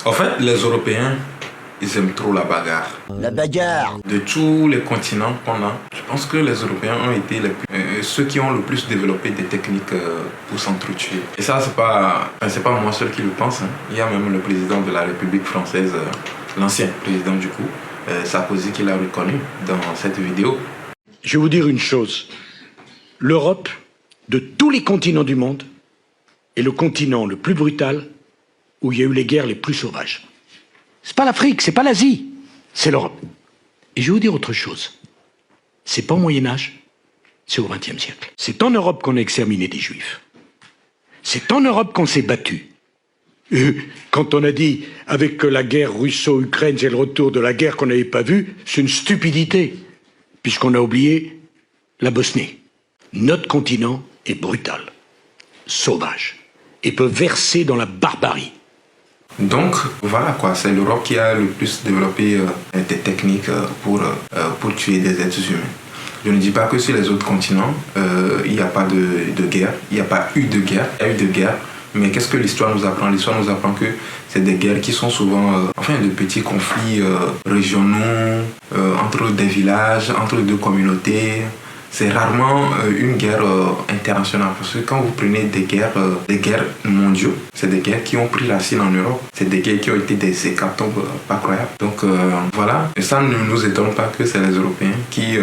En fait, les Européens, ils aiment trop la bagarre. La bagarre. De tous les continents qu'on a, je pense que les Européens ont été ceux qui ont le plus développé des techniques pour s'entretuer. Et ça, c'est pas moi seul qui le pense. Hein. Il y a même le président de la République française, l'ancien président du coup, Sarkozy, qui l'a reconnu dans cette vidéo. Je vais vous dire une chose. L'Europe, de tous les continents du monde, est le continent le plus brutal où il y a eu les guerres les plus sauvages. C'est pas l'Afrique, c'est pas l'Asie, c'est l'Europe. Et je vais vous dire autre chose. C'est pas au Moyen-Âge, c'est au XXe siècle. C'est en Europe qu'on a exterminé des Juifs. C'est en Europe qu'on s'est battu. Quand on a dit, avec la guerre russo-ukraine, c'est le retour de la guerre qu'on n'avait pas vue, c'est une stupidité, puisqu'on a oublié la Bosnie. Notre continent est brutal, sauvage, et peut verser dans la barbarie. Donc voilà quoi, c'est l'Europe qui a le plus développé des techniques pour tuer des êtres humains. Je ne dis pas que sur les autres continents, il n'y a pas de guerre, il n'y a pas eu de guerre, il y a eu de guerre, mais qu'est-ce que l'histoire nous apprend? L'histoire nous apprend que c'est des guerres qui sont souvent de petits conflits régionaux, entre des villages, entre deux communautés. C'est rarement une guerre internationale, parce que quand vous prenez des guerres mondiaux, c'est des guerres qui ont pris racine en Europe, c'est des guerres qui ont été des hécatombes pas croyables. Donc voilà, et ça ne nous étonne pas que c'est les Européens qui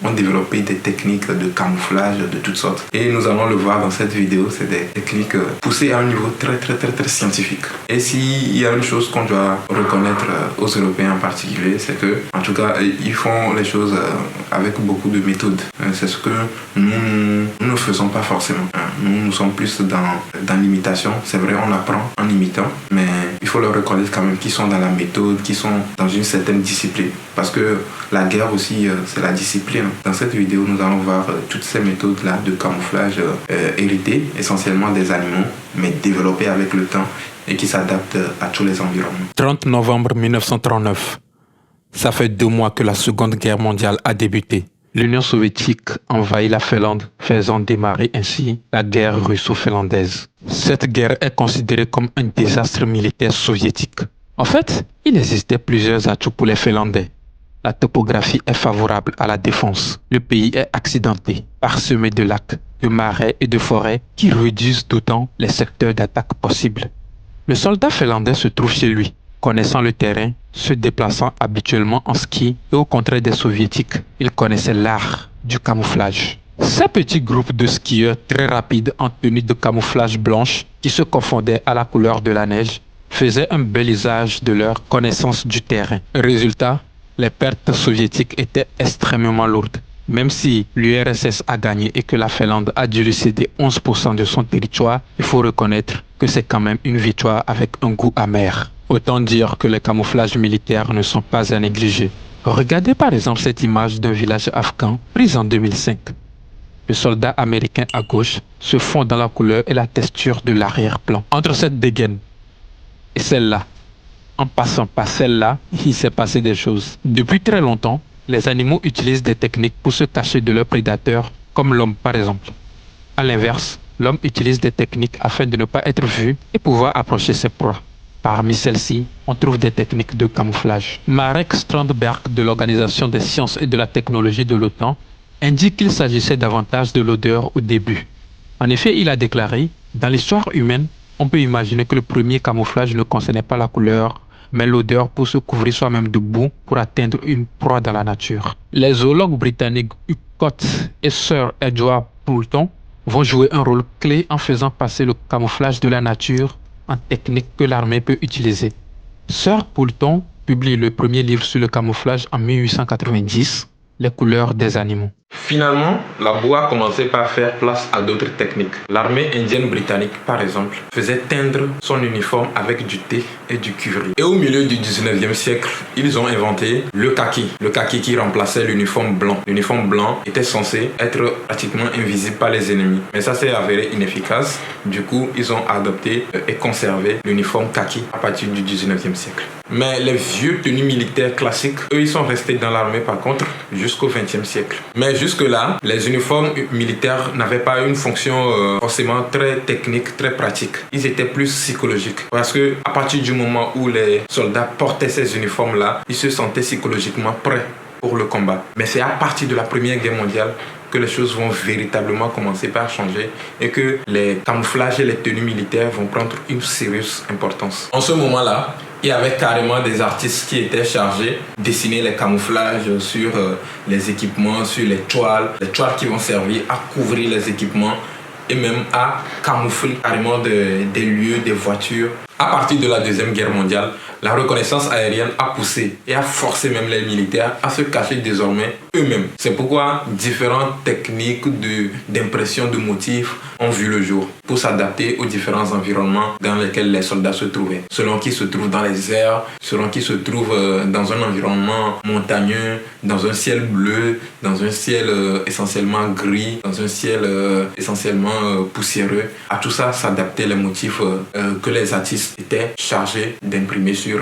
ont développé des techniques de camouflage de toutes sortes. Et nous allons le voir dans cette vidéo, c'est des techniques poussées à un niveau très scientifique. Et s'il y a une chose qu'on doit reconnaître aux Européens en particulier, c'est que, en tout cas, ils font les choses avec beaucoup de méthode. C'est ce que nous ne faisons pas forcément. Nous sommes plus dans l'imitation. C'est vrai, on apprend en imitant, mais il faut leur reconnaître quand même qu'ils sont dans la méthode, qu'ils sont dans une certaine discipline. Parce que la guerre aussi, c'est la discipline. Dans cette vidéo, nous allons voir toutes ces méthodes-là de camouflage héritées essentiellement des animaux, mais développées avec le temps et qui s'adaptent à tous les environnements. 30 novembre 1939. Ça fait 2 mois que la Seconde Guerre mondiale a débuté. L'Union soviétique envahit la Finlande, faisant démarrer ainsi la guerre russo-finlandaise. Cette guerre est considérée comme un désastre militaire soviétique. En fait, il existait plusieurs atouts pour les Finlandais. La topographie est favorable à la défense. Le pays est accidenté, parsemé de lacs, de marais et de forêts qui réduisent d'autant les secteurs d'attaque possibles. Le soldat finlandais se trouve chez lui, connaissant le terrain, se déplaçant habituellement en ski et au contraire des soviétiques, il connaissait l'art du camouflage. Ces petits groupes de skieurs très rapides en tenue de camouflage blanche qui se confondaient à la couleur de la neige faisaient un bel usage de leur connaissance du terrain. Résultat, les pertes soviétiques étaient extrêmement lourdes. Même si l'URSS a gagné et que la Finlande a dû lui céder 11% de son territoire, il faut reconnaître que c'est quand même une victoire avec un goût amer. Autant dire que les camouflages militaires ne sont pas à négliger. Regardez par exemple cette image d'un village afghan prise en 2005. Le soldat américain à gauche se fond dans la couleur et la texture de l'arrière-plan. Entre cette dégaine et celle-là, en passant par celle-là, il s'est passé des choses. Depuis très longtemps, les animaux utilisent des techniques pour se cacher de leurs prédateurs, comme l'homme par exemple. A l'inverse, l'homme utilise des techniques afin de ne pas être vu et pouvoir approcher ses proies. Parmi celles-ci, on trouve des techniques de camouflage. Marek Strandberg de l'Organisation des sciences et de la technologie de l'OTAN indique qu'il s'agissait davantage de l'odeur au début. En effet, il a déclaré, dans l'histoire humaine, on peut imaginer que le premier camouflage ne concernait pas la couleur, mais l'odeur pour se couvrir soi-même de boue pour atteindre une proie dans la nature. Les zoologues britanniques Hugh Cott et Sir Edward Poulton vont jouer un rôle clé en faisant passer le camouflage de la nature en technique que l'armée peut utiliser. Sir Poulton publie le premier livre sur le camouflage en 1890, Les couleurs des animaux. Finalement, la boue a commencé par faire place à d'autres techniques. L'armée indienne britannique, par exemple, faisait teindre son uniforme avec du thé et du cuivre. Et au milieu du 19e siècle, ils ont inventé le kaki qui remplaçait l'uniforme blanc. L'uniforme blanc était censé être pratiquement invisible par les ennemis. Mais ça s'est avéré inefficace. Du coup, ils ont adopté et conservé l'uniforme kaki à partir du 19e siècle. Mais les vieux tenues militaires classiques, eux, ils sont restés dans l'armée par contre jusqu'au 20e siècle. Mais jusque-là, les uniformes militaires n'avaient pas une fonction forcément très technique, très pratique. Ils étaient plus psychologiques. Parce que à partir du moment où les soldats portaient ces uniformes-là, ils se sentaient psychologiquement prêts pour le combat. Mais c'est à partir de la Première Guerre mondiale que les choses vont véritablement commencer par changer et que les camouflages et les tenues militaires vont prendre une sérieuse importance. En ce moment-là, il y avait carrément des artistes qui étaient chargés de dessiner les camouflages sur les équipements, sur les toiles qui vont servir à couvrir les équipements et même à camoufler carrément des lieux, des voitures. À partir de la Deuxième Guerre mondiale, la reconnaissance aérienne a poussé et a forcé même les militaires à se cacher désormais eux-mêmes. C'est pourquoi différentes techniques d'impression de motifs ont vu le jour pour s'adapter aux différents environnements dans lesquels les soldats se trouvaient. Selon qui se trouve dans les airs, selon qui se trouve dans un environnement montagneux, dans un ciel bleu, dans un ciel essentiellement gris, dans un ciel essentiellement poussiéreux. À tout ça s'adaptaient les motifs que les artistes étaient chargés d'imprimer sur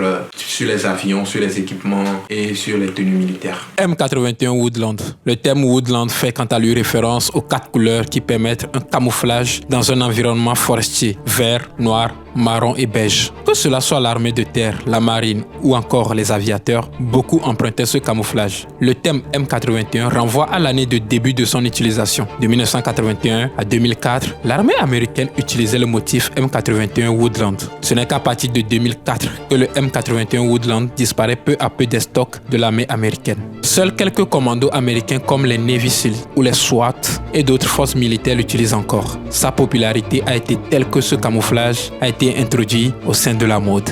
les avions, sur les équipements et sur les tenues militaires. M81 Woodland. Le terme Woodland fait quant à lui référence aux 4 couleurs qui permettent un camouflage dans un environnement forestier, vert, noir, marron et beige. Que cela soit l'armée de terre, la marine ou encore les aviateurs, beaucoup empruntaient ce camouflage. Le thème M81 renvoie à l'année de début de son utilisation. De 1981 à 2004, l'armée américaine utilisait le motif M81 Woodland. Ce n'est qu'à partir de 2004 que le M81 Woodland disparaît peu à peu des stocks de l'armée américaine. Seuls quelques commandos américains comme les Navy Seals ou les SWAT et d'autres forces militaires l'utilisent encore. Sa popularité a été telle que ce camouflage a été introduit au sein de la mode.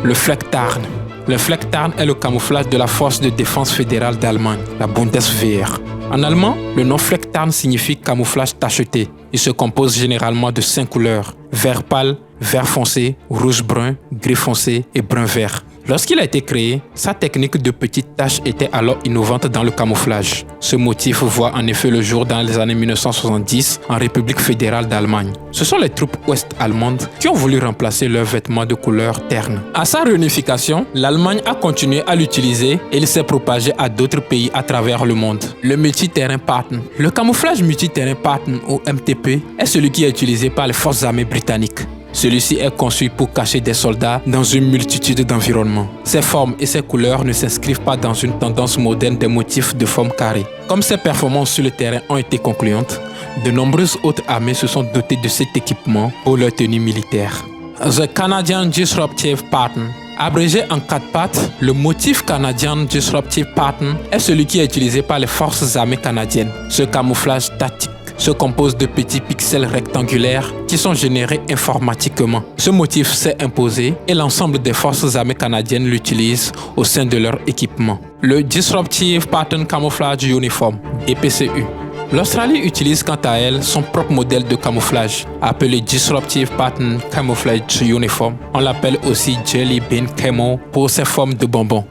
Le Flecktarn. Le Flecktarn est le camouflage de la force de défense fédérale d'Allemagne, la Bundeswehr. En allemand, le nom Flecktarn signifie camouflage tacheté. Il se compose généralement de 5 couleurs: vert pâle, vert foncé, rouge-brun, gris foncé et brun-vert. Lorsqu'il a été créé, sa technique de petites taches était alors innovante dans le camouflage. Ce motif voit en effet le jour dans les années 1970 en République fédérale d'Allemagne. Ce sont les troupes ouest-allemandes qui ont voulu remplacer leurs vêtements de couleur terne. À sa réunification, l'Allemagne a continué à l'utiliser et il s'est propagé à d'autres pays à travers le monde. Le multiterrain pattern. Le camouflage multiterrain pattern ou MTP est celui qui est utilisé par les forces armées britanniques. Celui-ci est conçu pour cacher des soldats dans une multitude d'environnements. Ses formes et ses couleurs ne s'inscrivent pas dans une tendance moderne des motifs de forme carrée. Comme ses performances sur le terrain ont été concluantes, de nombreuses autres armées se sont dotées de cet équipement pour leur tenue militaire. The Canadian Disruptive Pattern. Abrégé en 4 pattes, le motif Canadian Disruptive Pattern est celui qui est utilisé par les forces armées canadiennes. Ce camouflage tactique se compose de petits pixels rectangulaires qui sont générés informatiquement. Ce motif s'est imposé et l'ensemble des forces armées canadiennes l'utilisent au sein de leur équipement. Le Disruptive Pattern Camouflage Uniform, DPCU. L'Australie utilise quant à elle son propre modèle de camouflage, appelé Disruptive Pattern Camouflage Uniform. On l'appelle aussi Jelly Bean Camo pour ses formes de bonbons.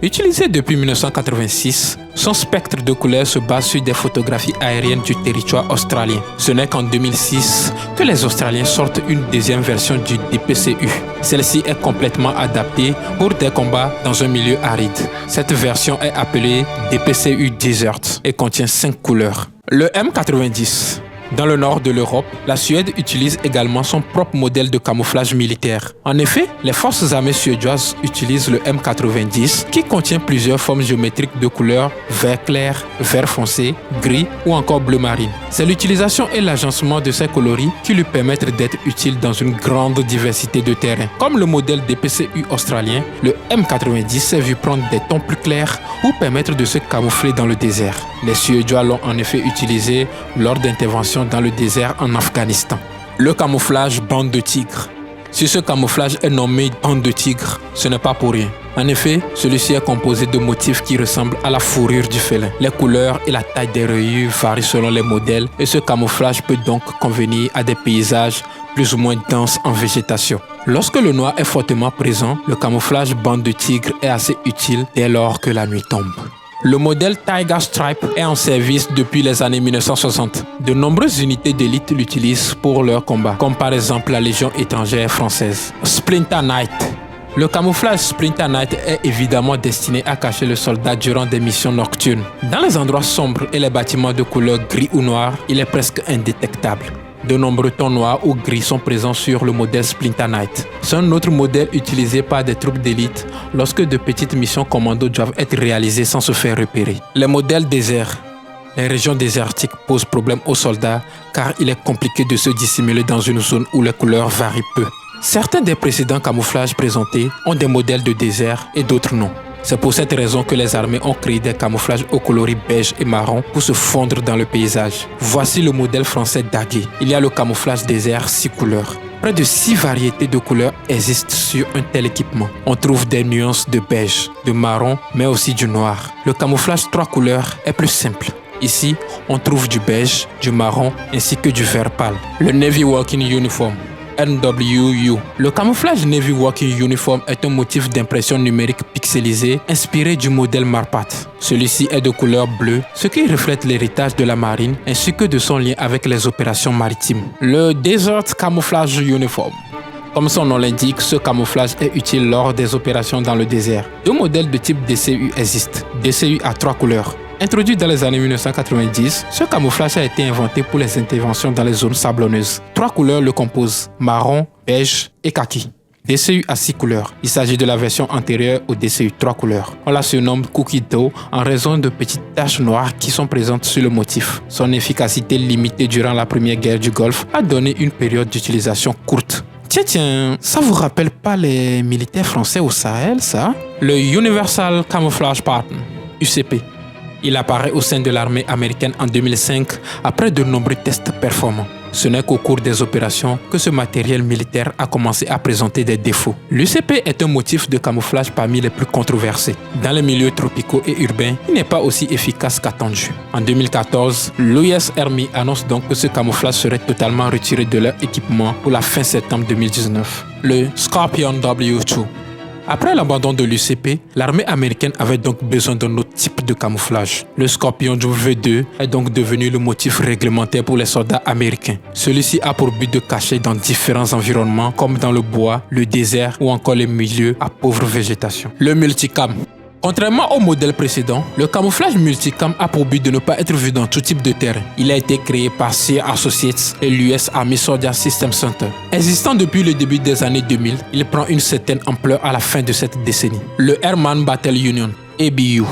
Utilisé depuis 1986, son spectre de couleurs se base sur des photographies aériennes du territoire australien. Ce n'est qu'en 2006 que les Australiens sortent une deuxième version du DPCU. Celle-ci est complètement adaptée pour des combats dans un milieu aride. Cette version est appelée DPCU Desert et contient 5 couleurs. Le M90. Dans le nord de l'Europe, la Suède utilise également son propre modèle de camouflage militaire. En effet, les forces armées suédoises utilisent le M90 qui contient plusieurs formes géométriques de couleurs vert clair, vert foncé, gris ou encore bleu marine. C'est l'utilisation et l'agencement de ces coloris qui lui permettent d'être utile dans une grande diversité de terrains. Comme le modèle DPCU australien, le M90 s'est vu prendre des tons plus clairs pour permettre de se camoufler dans le désert. Les Suédois l'ont en effet utilisé lors d'interventions dans le désert en Afghanistan. Le camouflage bande de tigre. Si ce camouflage est nommé bande de tigre, ce n'est pas pour rien. En effet, celui-ci est composé de motifs qui ressemblent à la fourrure du félin. Les couleurs et la taille des rayures varient selon les modèles et ce camouflage peut donc convenir à des paysages plus ou moins denses en végétation. Lorsque le noir est fortement présent, le camouflage bande de tigre est assez utile dès lors que la nuit tombe. Le modèle Tiger Stripe est en service depuis les années 1960. De nombreuses unités d'élite l'utilisent pour leurs combats, comme par exemple la Légion étrangère française. Splinter Knight. Le camouflage Splinter Night est évidemment destiné à cacher le soldat durant des missions nocturnes. Dans les endroits sombres et les bâtiments de couleur gris ou noir, il est presque indétectable. De nombreux tons noirs ou gris sont présents sur le modèle Splinter Night. C'est un autre modèle utilisé par des troupes d'élite lorsque de petites missions commando doivent être réalisées sans se faire repérer. Les modèles déserts. Les régions désertiques posent problème aux soldats car il est compliqué de se dissimuler dans une zone où les couleurs varient peu. Certains des précédents camouflages présentés ont des modèles de désert et d'autres non. C'est pour cette raison que les armées ont créé des camouflages aux coloris beige et marron pour se fondre dans le paysage. Voici le modèle français Daguet. Il y a le camouflage désert 6 couleurs. Près de 6 variétés de couleurs existent sur un tel équipement. On trouve des nuances de beige, de marron, mais aussi du noir. Le camouflage 3 couleurs est plus simple. Ici, on trouve du beige, du marron ainsi que du vert pâle. Le Navy Walking Uniform. NWU. Le camouflage Navy Walking Uniform est un motif d'impression numérique pixelisé inspiré du modèle Marpat. Celui-ci est de couleur bleue, ce qui reflète l'héritage de la marine ainsi que de son lien avec les opérations maritimes. Le Desert Camouflage Uniform. Comme son nom l'indique, ce camouflage est utile lors des opérations dans le désert. 2 modèles de type DCU existent. DCU à 3 couleurs. Introduit dans les années 1990, ce camouflage a été inventé pour les interventions dans les zones sablonneuses. 3 couleurs le composent, marron, beige et kaki. DCU à 6 couleurs. Il s'agit de la version antérieure au DCU 3 couleurs. On la surnomme Cookie Dough en raison de petites taches noires qui sont présentes sur le motif. Son efficacité limitée durant la première guerre du Golfe a donné une période d'utilisation courte. Tiens, ça vous rappelle pas les militaires français au Sahel, ça? Le Universal Camouflage Pattern, UCP. Il apparaît au sein de l'armée américaine en 2005 après de nombreux tests performants. Ce n'est qu'au cours des opérations que ce matériel militaire a commencé à présenter des défauts. L'UCP est un motif de camouflage parmi les plus controversés. Dans les milieux tropicaux et urbains, il n'est pas aussi efficace qu'attendu. En 2014, l'US Army annonce donc que ce camouflage serait totalement retiré de leur équipement pour la fin septembre 2019. Le Scorpion W2. Après l'abandon de l'UCP, l'armée américaine avait donc besoin d'un autre type de camouflage. Le Scorpion W2 est donc devenu le motif réglementaire pour les soldats américains. Celui-ci a pour but de cacher dans différents environnements comme dans le bois, le désert ou encore les milieux à pauvre végétation. Le Multicam. Contrairement au modèle précédent, le camouflage multicam a pour but de ne pas être vu dans tout type de terrain. Il a été créé par Sear Associates et l'US Army Soldier System Center. Existant depuis le début des années 2000, il prend une certaine ampleur à la fin de cette décennie. Le Airman Battle Union, ABU.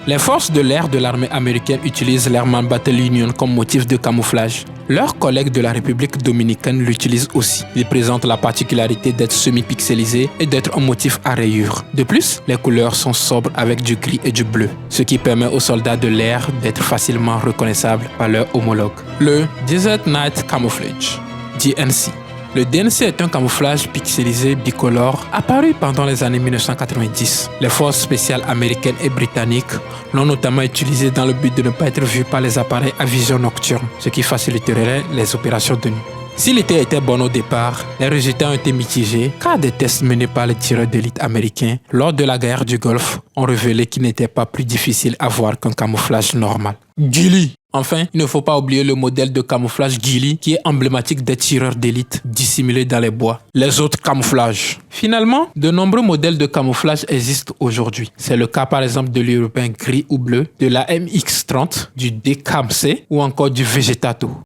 Les forces de l'air de l'armée américaine utilisent l'Airman Battle Union comme motif de camouflage. Leurs collègues de la République dominicaine l'utilisent aussi. Il présente la particularité d'être semi-pixelisé et d'être un motif à rayures. De plus, les couleurs sont sobres avec du gris et du bleu, ce qui permet aux soldats de l'air d'être facilement reconnaissables par leurs homologues. Le Desert Night Camouflage, DNC. Le DNC est un camouflage pixelisé bicolore apparu pendant les années 1990. Les forces spéciales américaines et britanniques l'ont notamment utilisé dans le but de ne pas être vu par les appareils à vision nocturne, ce qui faciliterait les opérations de nuit. Si l'idée était bonne au départ, les résultats ont été mitigés car des tests menés par les tireurs d'élite américains lors de la guerre du Golfe ont révélé qu'il n'était pas plus difficile à voir qu'un camouflage normal. Ghillie. Enfin, il ne faut pas oublier le modèle de camouflage Ghillie qui est emblématique des tireurs d'élite dissimulés dans les bois. Les autres camouflages. Finalement, de nombreux modèles de camouflage existent aujourd'hui. C'est le cas par exemple de l'européen gris ou bleu, de la MX-30, du DCAM-C ou encore du Vegetato.